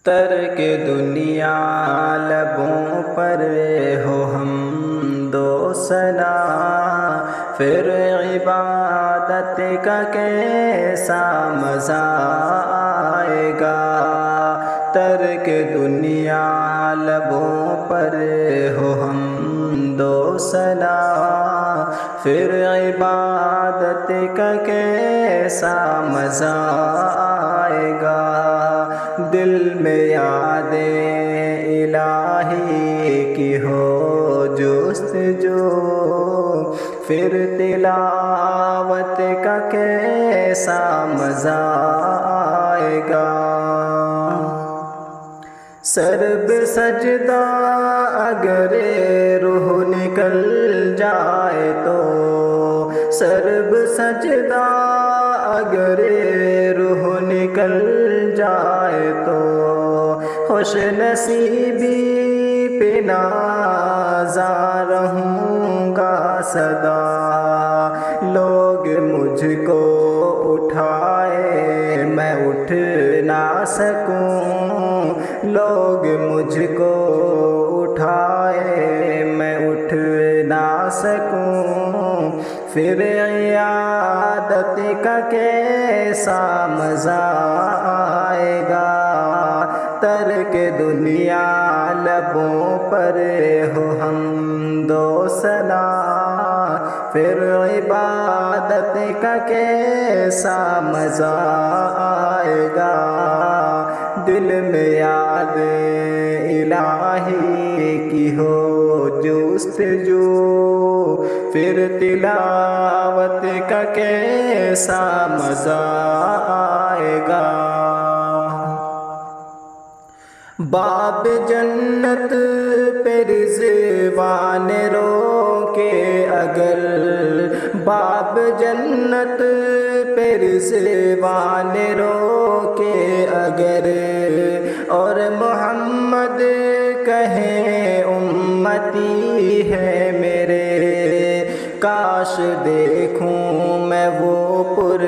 ترک دنیا لبوں پر ہو حمد و ثنا، پھر عبادت کا کیسا مزہ آئے گا۔ ترک دنیا لبوں پر ہو حمد و ثنا، پھر عبادت کا کیسا مزہ آئے گا۔ دل میں یاد الہی کی ہو جستجو، پھر تلاوت کا کیسا مزہ آئے گا۔ سرب سجدہ اگر روح نکل جائے تو، سرب سجدہ اگر روح نکل جائے تو، خوش نصیبی پہ نازاں رہوں گا سدا۔ لوگ مجھ کو اٹھائے میں اٹھ نہ سکوں، لوگ مجھ کو اٹھائے میں اٹھ نہ سکوں، پھر عیادت کا کیسا مزہ آئے گا۔ ترک دنیا لبوں پر ہو حمد و ثنا، پھر عبادت کا کیسا مزہ آئے گا۔ دل میں یاد الہی کی ہو جستجو، پھر تلاوت کا کیسا مزہ آئے گا۔ باب جنت پہ رضوان روکے اگر، باب جنت پہ رضوان روکے اگر، اور محمد کہیں امتی ہے میرے، کاش دیکھوں میں وہ پر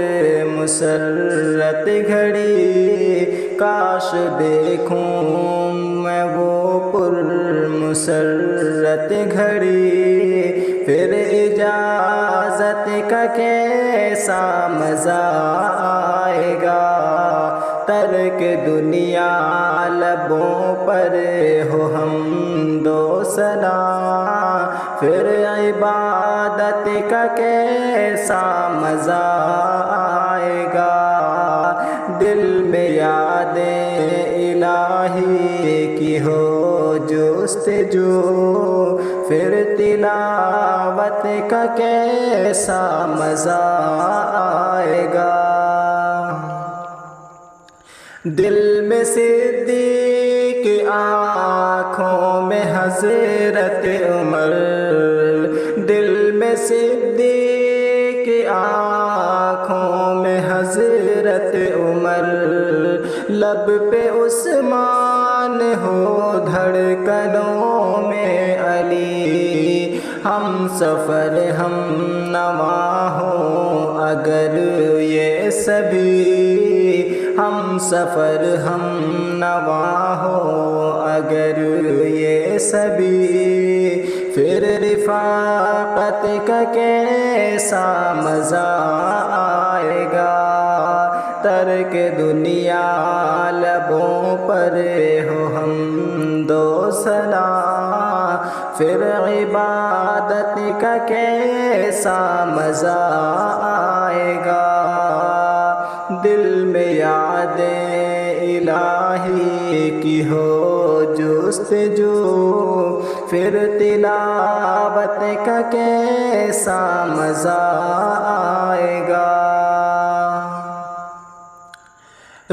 مسرت گھڑی، کاش دیکھوں میں وہ پر مسرت گھڑی، پھر اجازت کا کیسا مزہ آئے گا۔ ترک دنیا لبوں پر ہو حمد و ثنا، پھر عبادت کا کیسا مزہ آئے گا۔ دل میں یاد الہی کی ہو جستجو، پھر تلاوت کا کیسا مزہ آئے گا۔ دل میں صدیق آنکھوں میں حضرت عمر، دل میں صدیق آنکھوں میں حضرت عمر، لب پہ عثمان ہو دھڑکنوں میں علی، ہم سفر ہم نوا ہوں اگر یہ سبھی، ہم سفر ہم نوا ہو اگر یہ سبھی، پھر رفاقت کا کیسا مزہ آئے گا۔ ترک دنیا لبوں پر ہو حمد و ثنا، پھر عبادت کا کیسا مزہ آئے گا۔ دل میں یاد الہی کی ہو جستجو، پھر تلاوت کا کیسا مزہ آئے گا۔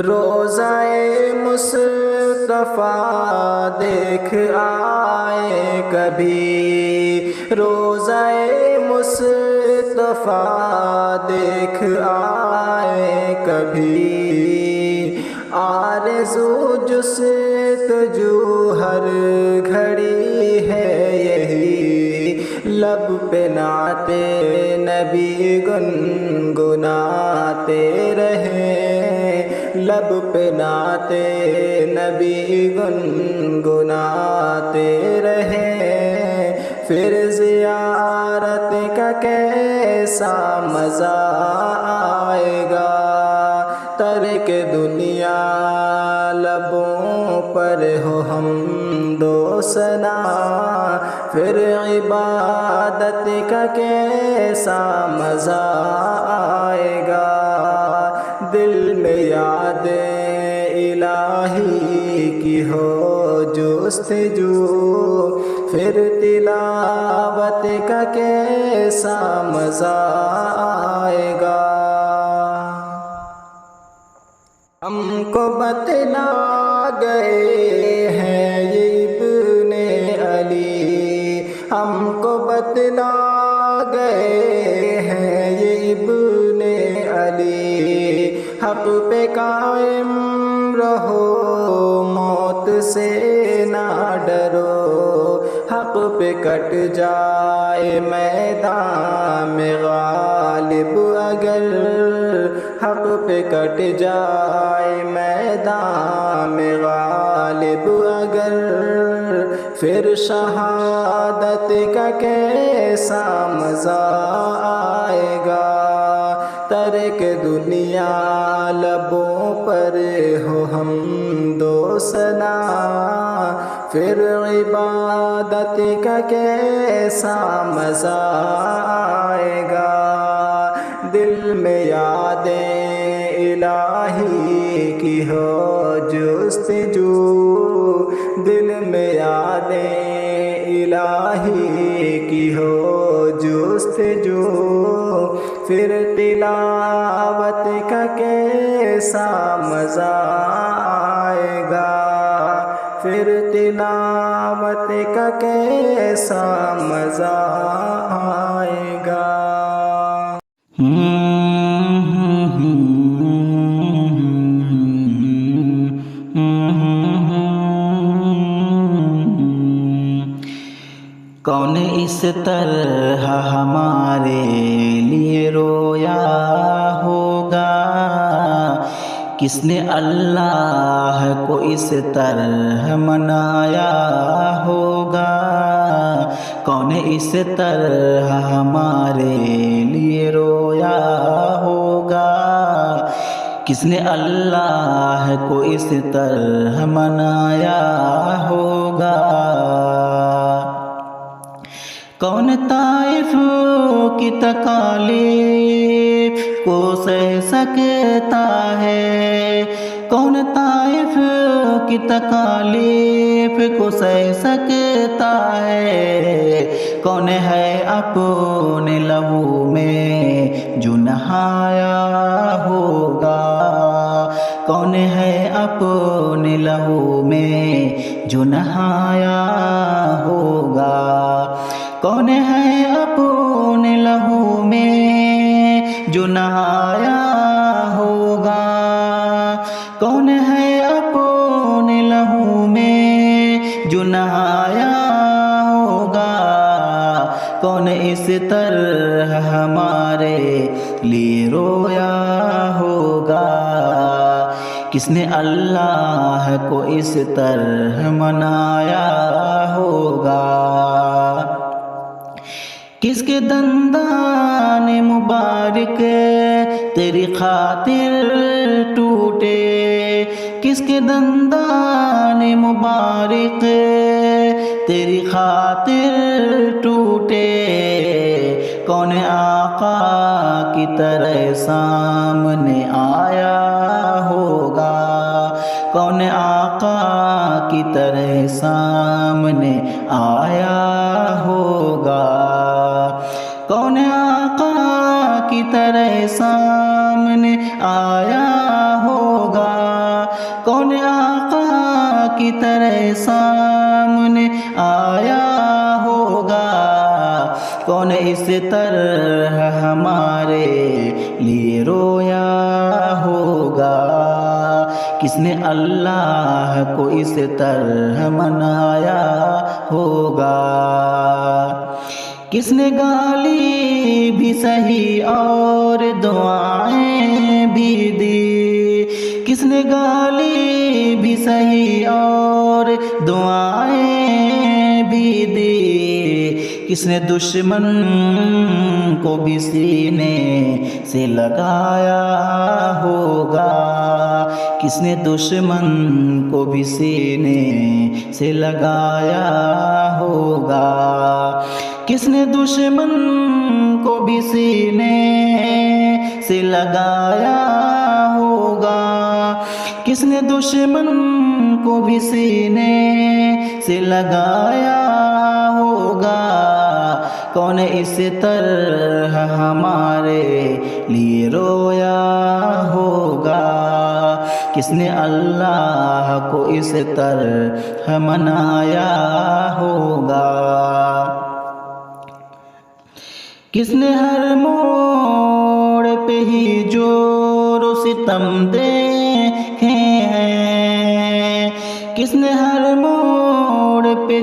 روضہ مصطفیٰ دیکھ آئے کبھی، روضہ مصطفیٰ دیکھ آئے کبھی، آرزو جستجو ہر گھڑی ہے یہی، لب پہ نعت نبی گنگناتے رہیں، لب لب پہ نعت نبی گنگناتے رہے، پھر زیارت کا کیسا مزہ آئے گا، ترک دنیا لبوں پر ہو حمد و ثنا، پھر عبادت کا کیسا مزہ آئے گا، دل میں یاد الہی کی ہو جستجو، پھر تلاوت کا کیسا مزہ آئے گا۔ ہم کو بتلا گئے ہیں یہ ابن علی، ہم کو بتلا گئے ہیں یہ ابن علی، حق پہ قائم رہو موت سے نہ ڈرو، حق پہ کٹ جائے میدان میں غالب اگر، حق پہ کٹ جائے میدان میں غالب اگر، پھر شہادت کا کیسا مزہ آئے گا، ترک دنیا لبوں پر ہو حمد و ثنا، پھر عبادت کا کیسا مزہ آئے گا، دل میں یاد الہی کی ہو جستجو، دل میں یاد الہی کی ہو جستجو، پھر تلاوت کا کیسا مزہ آئے گا، پھر تلاوت کا کیسا مزہ آئے گا۔ کون اس طرح ہمارے لیے رویا ہوگا، کس نے اللہ کو اس طرح منایا ہوگا، کون اس طرح ہمارے لیے رویا ہوگا، کس نے اللہ کو اس طرح منایا ہوگا، کون طائف کی تکالیف کو سہ سکتا ہے، کون طائف کی تکالیف کو سہ سکتا ہے، کون ہے اپنے لہو میں جو نہایا ہوگا، کون ہے اپنے لہو میں جو نہایا ہوگا، کون ہے اپنے لہو میں جو نہایا ہوگا، کون ہے اپنے لہو میں جو نہایا ہوگا، کون اس طرح ہمارے لیے رویا ہوگا، کس نے اللہ کو اس طرح منایا ہوگا، کس کے دندان مبارک تیری خاطر ٹوٹے، کس کے دندان مبارک تیری خاطر ٹوٹے، کون آقا کی طرح سامنے آیا ہوگا، کون آقا کی طرح سامنے آیا ہوگا، کون آقا کی طرح سامنے آیا ہوگا، کون آقا کی طرح سامنے آیا ہوگا، کون اس طرح ہمارے لیے رویا ہوگا، کس نے اللہ کو اس طرح منایا ہوگا، کس نے گالی بھی سہی اور دعائیں بھی دی، کس کس نے گالی بھی سہی اور دعائیں بھی دی، کس نے دشمن کو بھی سینے سے لگایا ہوگا، کس نے دشمن کو بھی سینے سے لگایا ہوگا، کس نے دشمن کو بھی سینے سے لگایا ہوگا، کس نے دشمن کو بھی سینے سے لگایا ہوگا، کون اس طرح ہمارے لیے رویا ہوگا، کس نے اللہ کو اس طرح منایا ہوگا، کس نے ہر موڑ پہ ہی جور و ستم دیکھے ہیں، کس نے ہر موڑ پہ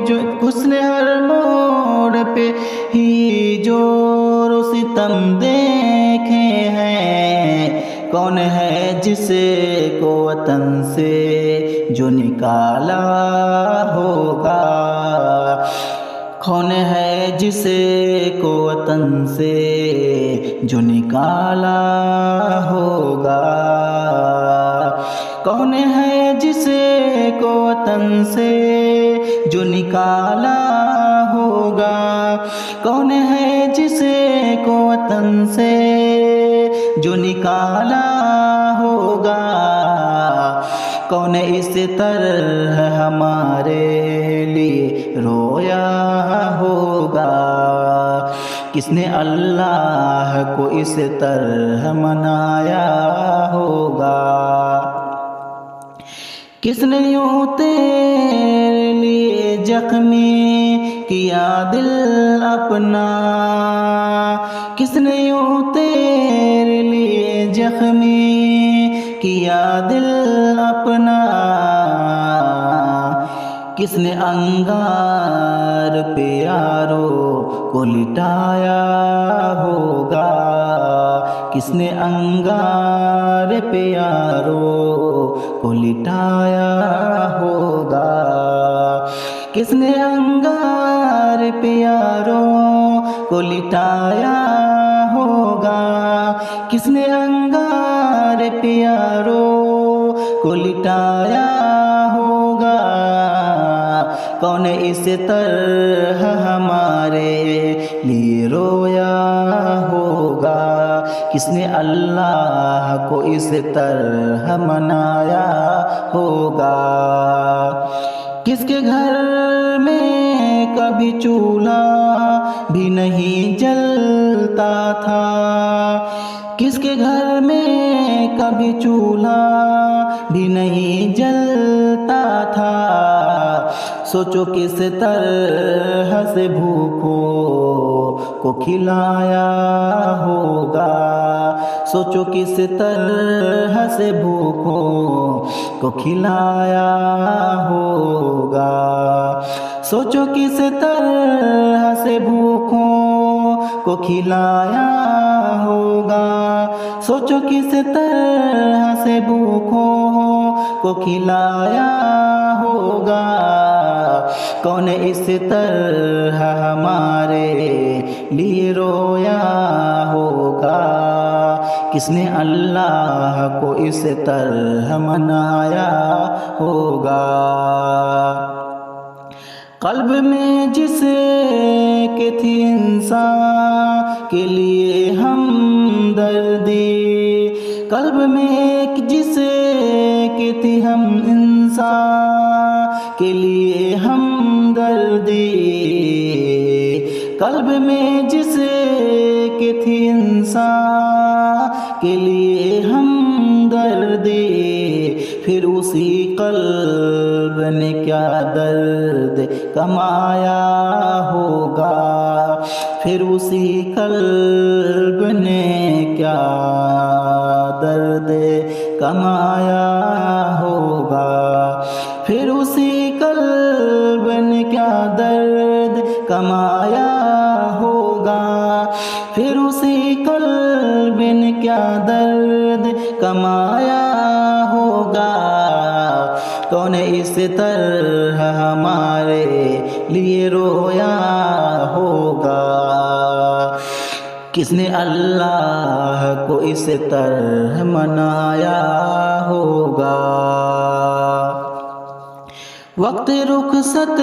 ہی جور و ستم دیکھے ہیں، کون ہے جس کو وطن سے جو نکالا ہوگا، کون ہے جس کو وطن سے جو نکالا ہوگا، کون ہے جس کو وطن سے جو نکالا ہوگا، کون ہے جس کو وطن سے جو نکالا ہوگا، کون اس طرح ہمارے لیے رویا ہوگا، کس نے اللہ کو اس طرح منایا ہوگا، کس نے یوں تیرے لیے زخمی کیا دل اپنا، کس نے یوں تیرے لیے زخمی کیا دل اپنا، کس نے انگار پہ یاروں کو لٹایا ہوگا، کس نے انگار پہ یاروں کو لٹایا ہوگا، کس نے انگار پہ یاروں کو لٹایا ہوگا، کس نے انگار پہ یاروں کو لٹایا ہوگا، کون اس طرح ہمارے لیے رویا ہوگا، کس نے اللہ کو اس طرح منایا ہوگا، کس کے گھر میں کبھی چولہا بھی نہیں جلتا تھا، کس کے گھر میں کبھی چولہا بھی نہیں جلتا تھا، سوچو کس طرح سے بھوکوں کو کھلایا ہوگا، سوچو کس طرح سے بھوکوں کو کھلایا ہوگا، سوچو کس طرح سے بھوکوں کو کھلایا ہوگا، سوچو کس طرح سے بھوکوں کو کھلایا ہوگا، کون اس طرح ہمارے لیے رویا ہوگا، کس نے اللہ کو اس طرح منایا ہوگا، قلب میں جس کے تھی انسان کے لیے ہمدردی، قلب میں جس کے تھی ہم انسان کے لیے ہمدردی، قلب میں جس کے تھی انسان کے لیے ہمدردی، پھر اسی قلب نے کیا درد کمایا ہوگا، پھر اسی قلب نے کیا درد کمایا ہوگا، پھر اسی قلب نے کیا درد کمایا ہوگا، پھر اسی قلب نے کیا درد کمایا ہوگا، اس طرح ہمارے لیے رویا ہوگا؟ کس نے اللہ کو اس طرح منایا ہوگا؟ وقت رخصت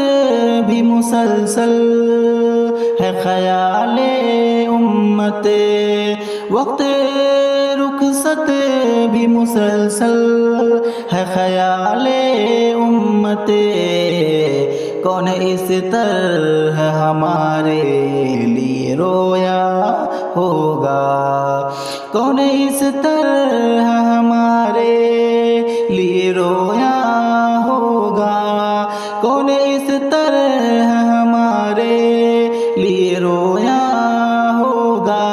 بھی مسلسل ہے خیال امت، وقت رخصت بھی مسلسل ہے خیال امت، کون اس طرح ہمارے لیے رویا ہوگا؟ کون اس طرح ہمارے لیے رویا ہوگا؟ کون اس طرح ہمارے لیے رویا ہوگا؟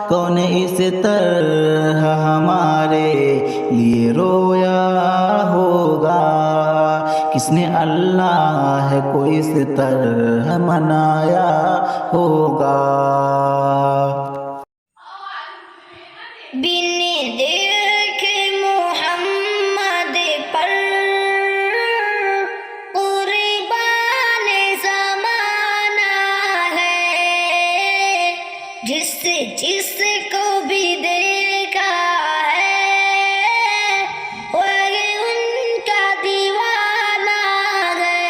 کون اس طرح ہمارے لیے رویا ہوگا؟ کس نے اللہ کو اس طرح منایا ہوگا؟ بن دیکھ محمد پر قربان زمانہ ہے، جس جس کو بھی دیکھا ہے وہ ان کا دیوانہ ہے۔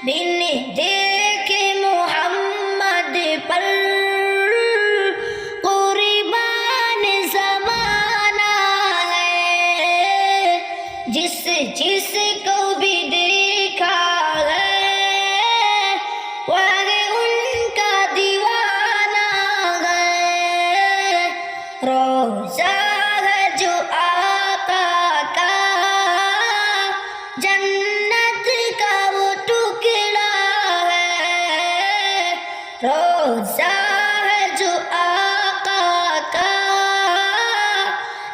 بن دیکھ محمد پر قربان زمانہ ہے، جس جس کو بھی دیکھا ہے وہ ان کا دیوانہ ہے۔ روزہ ہے جو آقا کا، جنت کا وہ ٹکڑا ہے۔ روزہ ہے جو آقا کا،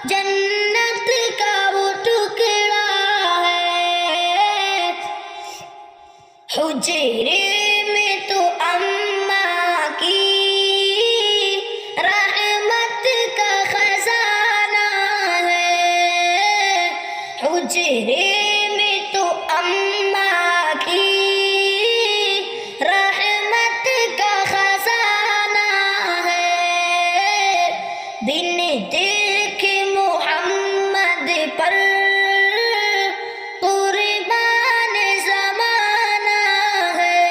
جنت کا وہ ٹکڑا ہے۔ حجرے میں تو اماں کی رحمت کا خزانہ ہے۔ حجرے میں تو اماں کی رحمت کا خزانہ ہے۔ بن دیکھ محمد پر قربان زمانہ ہے،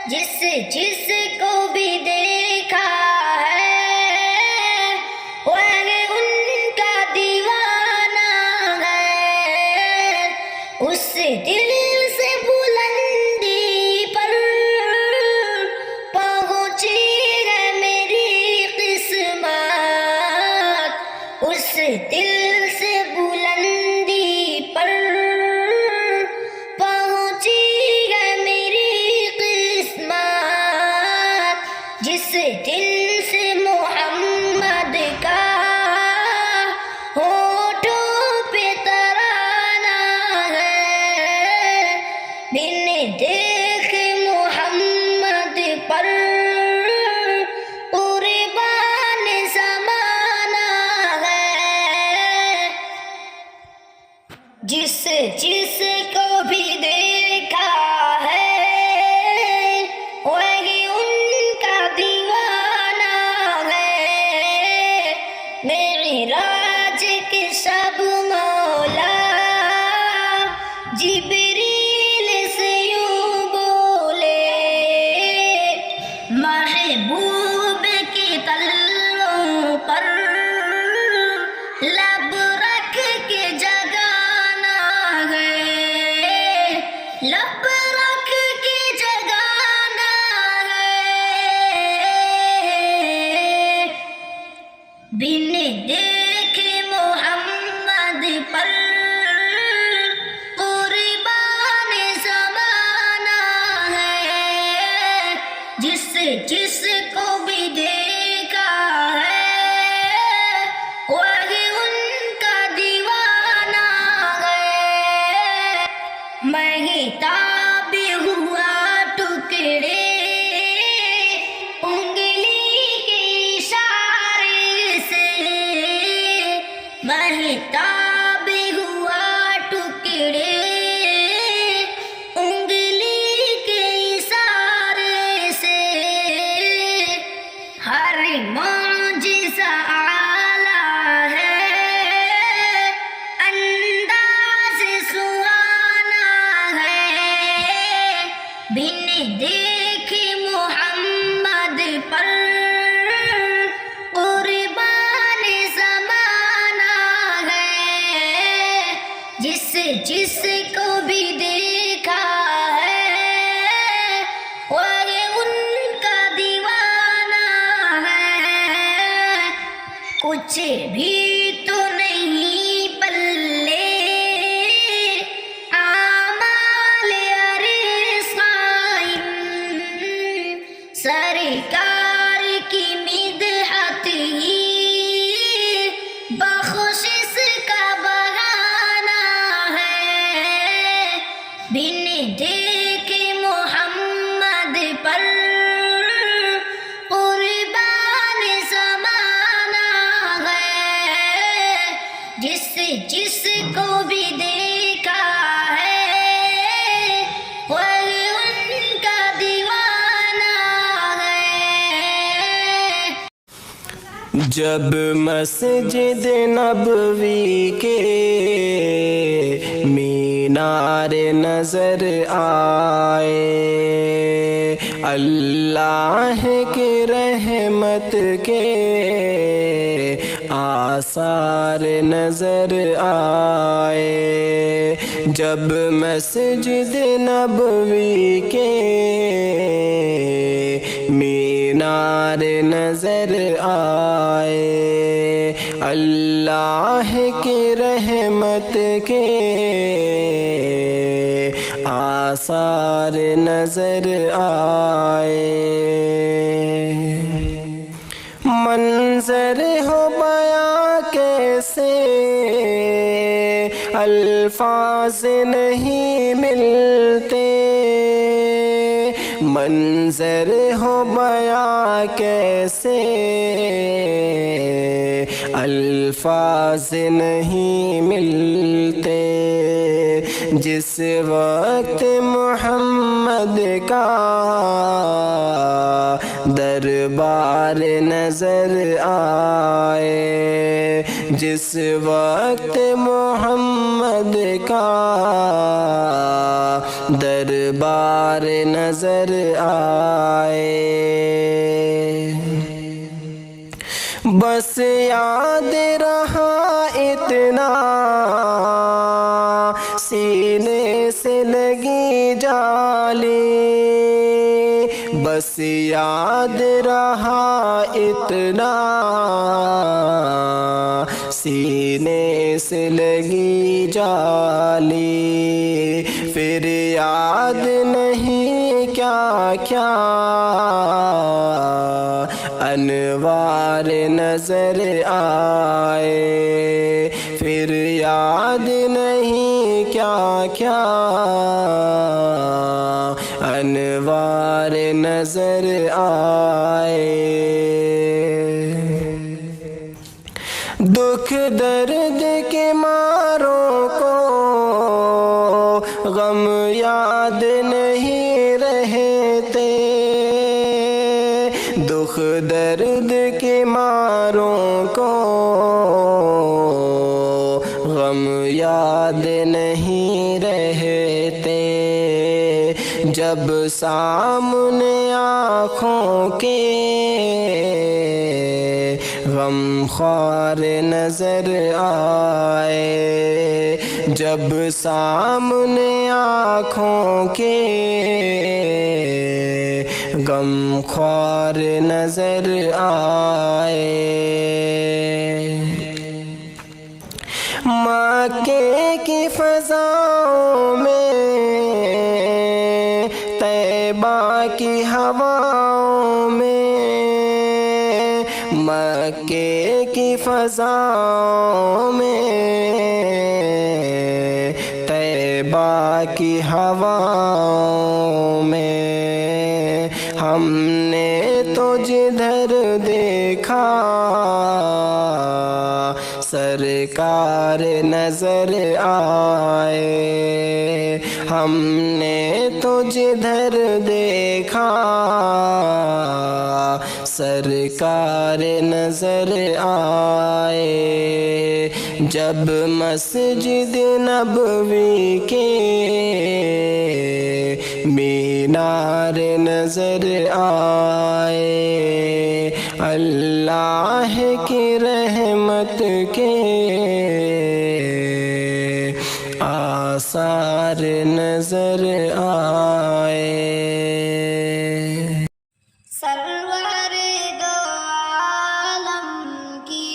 جس جس کو بھی دیکھا ہے وہ ان کا دیوانہ ہے۔ اس دل سے بلندی پر پہنچی ہے میری قسمت، اس دل سے بلندی پر پہنچی ہے میری قسمت، جس دل سے محمد کا ہونٹوں پہ ترانہ ہے۔ بن دیکھ محمد پر قربان زمانہ ہے، جس جس کو بھی دیکھا ہے وہی ان کا دیوانہ ہے۔ معراج کے شب مولا جبریل سے یوں بولے، محبوب کی تلووں پر لب رکھ کے جگانا ہے، جس جس کو بھی دیکھا ہے وہ ان کا دیوانہ ہے، کچھ بھی تو نہیں پلے اعمال ارسائم، سرکار کی مدحت ہی بخشش کا بہانہ ہے، بن دیکھ محمد پر قربان زمانہ ہے، جس جس کو بھی دیکھا ہے وہ ان کا دیوانہ ہے۔ جب مسجد نبوی کے مینار نظر آئے، اللہ کی رحمت کے آثار نظر آئے، جب مسجد نبوی کے مینار نظر آئے، اللہ کی رحمت کے آثار نظر آئے، منظر ہو بیاں کیسے الفاظ نہیں ملتے، منظر ہو بیاں کیسے الفاظ نہیں ملتے، جس وقت محمد کا دربار نظر آئے، جس وقت محمد کا دربار نظر آئے، بس یاد رہا اتنا سینے سے لگی جالی، بس یاد رہا اتنا سینے سے لگی جالی، پھر یاد نہیں کیا کیا انوار نظر آئے، پھر یاد نہیں کیا کیا انوار نظر آئے، دکھ درد کے ماروں کو غم یاد نہیں رہتے، دکھ درد کے ماروں کو غم یاد نہیں رہتے، جب سامنے آنکھوں کے غم خوار نظر آئے، جب سامنے آنکھوں کے غم خوار نظر آئے، مکے کی فضاؤں میں طیبہ کی ہواؤں میں، مکے کی فضاؤں میں طیبہ کی ہواؤں میں، ہم نے تو جدھر دیکھا سرکار نظر آئے، ہم نے تو جدھر دیکھا سرکار نظر آئے، جب مسجد نبوی کے مینار نظر آئے، اللہ کی رحمت کے آثار نظر آئے. سرور دو عالم کی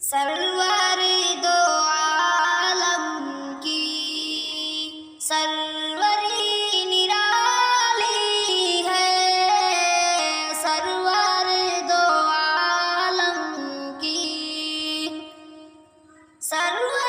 سرور دو عالم کی سروری نرالی ہے. سرور دو عالم کی سرور